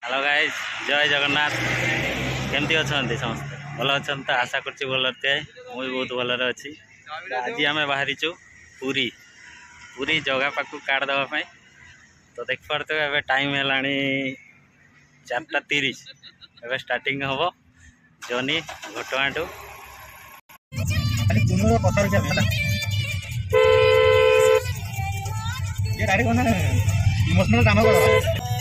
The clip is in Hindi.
हेलो गाइस, जय जगन्नाथ। केमती अच्छा समस्ते भल अच्छा तो आशा कर भल थे। मुझे बहुत भलरे अच्छी। आज आम बाहरी पूरी पूरी जगह पाक कार्ड देवाई। तो देख पारे ए टाइम है 4:30 ए स्टार्टिंग हम जर्नी घटगाँ टू इमोशनल काम कर